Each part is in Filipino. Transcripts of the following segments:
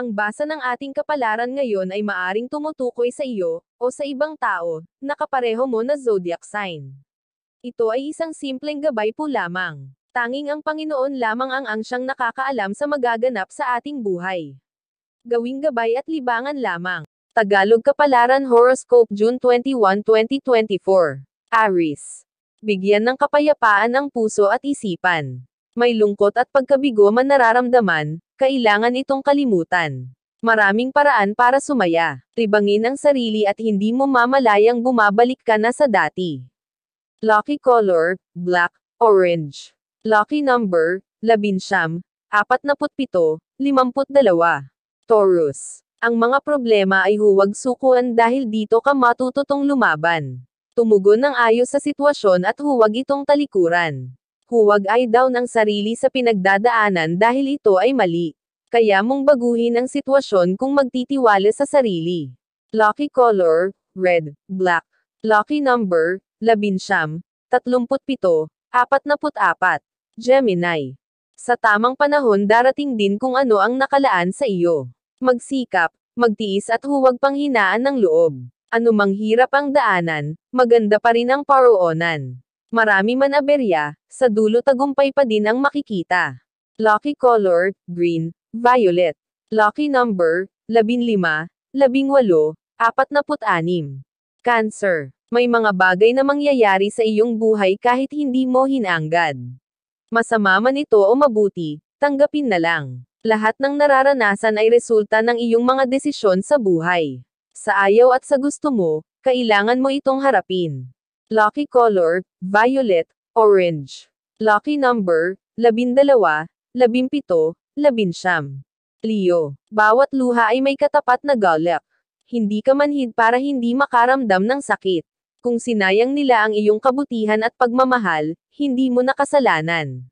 Ang basa ng ating kapalaran ngayon ay maaring tumutukoy sa iyo, o sa ibang tao, na kapareho mo na zodiac sign. Ito ay isang simpleng gabay po lamang. Tanging ang Panginoon lamang ang siyang nakakaalam sa magaganap sa ating buhay. Gawing gabay at libangan lamang. Tagalog Kapalaran Horoscope June 21, 2024. Aries. Bigyan ng kapayapaan ang puso at isipan. May lungkot at pagkabigo man nararamdaman, kailangan itong kalimutan. Maraming paraan para sumaya. Libangin ang sarili at hindi mo mamalayang bumabalik ka na sa dati. Lucky color, black, orange. Lucky number, 11, 47, 52. Taurus. Ang mga problema ay huwag sukuan dahil dito ka matututong lumaban. Tumugon ng ayos sa sitwasyon at huwag itong talikuran. Huwag ay down ang sarili sa pinagdadaanan dahil ito ay mali. Kaya mong baguhin ang sitwasyon kung magtitiwala sa sarili. Lucky color, red, black. Lucky number, 11, 37, 44. Gemini. Sa tamang panahon darating din kung ano ang nakalaan sa iyo. Magsikap, magtiis at huwag panghinaan ng loob. Anumang hirap ang daanan, maganda pa rin ang paroonan. Marami man aberya, sa dulo tagumpay pa din ang makikita. Lucky color, green, violet. Lucky number, 15, 18, 46. Cancer. May mga bagay na mangyayari sa iyong buhay kahit hindi mo hinanggad. Masama man ito o mabuti, tanggapin na lang. Lahat ng nararanasan ay resulta ng iyong mga desisyon sa buhay. Sa ayaw at sa gusto mo, kailangan mo itong harapin. Lucky color, violet, orange. Lucky number, 12, 17, 19. Leo. Bawat luha ay may katapat na galak. Hindi ka manhid para hindi makaramdam ng sakit. Kung sinayang nila ang iyong kabutihan at pagmamahal, hindi mo nakasalanan.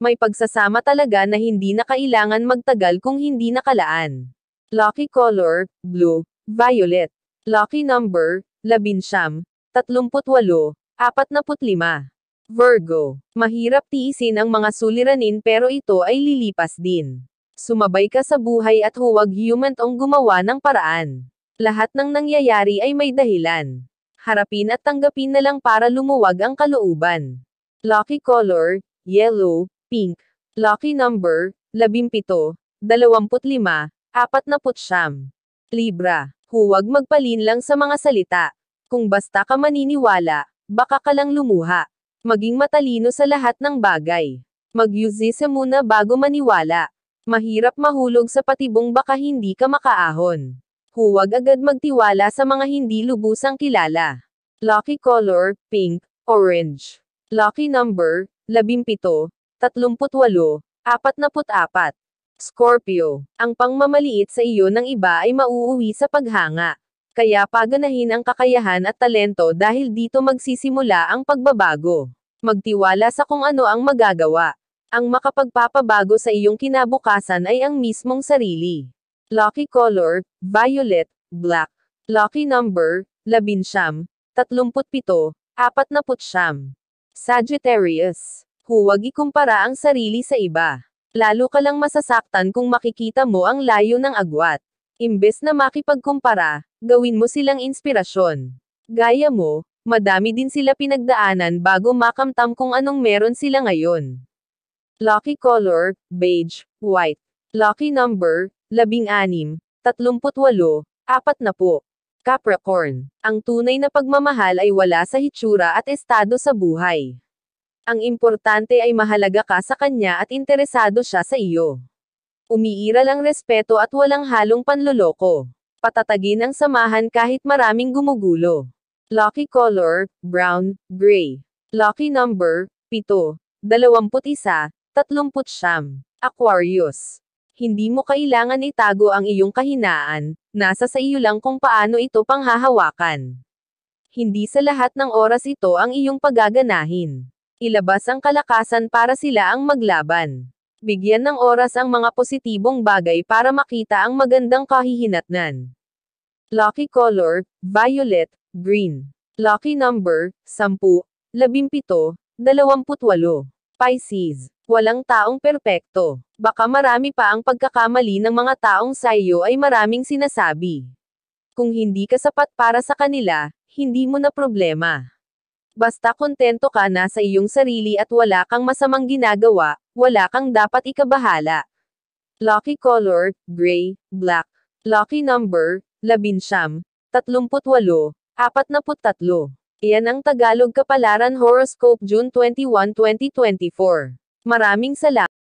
May pagsasama talaga na hindi na kailangan magtagal kung hindi nakalaan. Lucky color, blue, violet. Lucky number, 11, 38, 45. Virgo. Mahirap tiisin ang mga suliranin pero ito ay lilipas din. Sumabay ka sa buhay at huwag humantong gumawa ng paraan. Lahat ng nangyayari ay may dahilan. Harapin at tanggapin na lang para lumuwag ang kalooban. Lucky color, yellow, pink. Lucky number, 17, 25, 49. Libra. Huwag magpalinlang sa mga salita. Kung basta ka maniniwala, baka ka lang lumuha. Maging matalino sa lahat ng bagay. Mag-use muna bago maniwala. Mahirap mahulog sa patibong baka hindi ka makaahon. Huwag agad magtiwala sa mga hindi lubusang kilala. Lucky color, pink, orange. Lucky number, 17, 38, 44. Scorpio. Ang pangmamaliit sa iyo ng iba ay mauuwi sa paghanga. Kaya paganahin ang kakayahan at talento dahil dito magsisimula ang pagbabago. Magtiwala sa kung ano ang magagawa. Ang makapagpapabago sa iyong kinabukasan ay ang mismong sarili. Lucky color, violet, black. Lucky number, 11, 37, 49. Sagittarius. Huwag ikumpara ang sarili sa iba. Lalo ka lang masasaktan kung makikita mo ang layo ng agwat. Imbes na makipagkumpara, gawin mo silang inspirasyon. Gaya mo, madami din sila pinagdaanan bago makamtam kung anong meron sila ngayon. Lucky color, beige, white. Lucky number, 16, 38, 40. Capricorn. Ang tunay na pagmamahal ay wala sa hitsura at estado sa buhay. Ang importante ay mahalaga ka sa kanya at interesado siya sa iyo. Umiiral ang respeto at walang halong panloloko. Patatagin ang samahan kahit maraming gumugulo. Lucky color, brown, gray. Lucky number, 7, 21, 30. Aquarius. Hindi mo kailangan itago ang iyong kahinaan, nasa sa iyo lang kung paano ito panghahawakan. Hindi sa lahat ng oras ito ang iyong pagaganahin. Ilabas ang kalakasan para sila ang maglaban. Bigyan ng oras ang mga positibong bagay para makita ang magandang kahihinatnan. Lucky color, violet, green. Lucky number, 10, 17, 28. Pisces. Walang taong perpekto. Baka marami pa ang pagkakamali ng mga taong sa iyo ay maraming sinasabi. Kung hindi ka sapat para sa kanila, hindi mo na problema. Basta kontento ka na sa iyong sarili at wala kang masamang ginagawa, wala kang dapat ikabahala. Lucky color, gray, black. Lucky number, 11, 38, 43. Iyan ang Tagalog Kapalaran Horoscope June 21, 2024. Maraming salamat.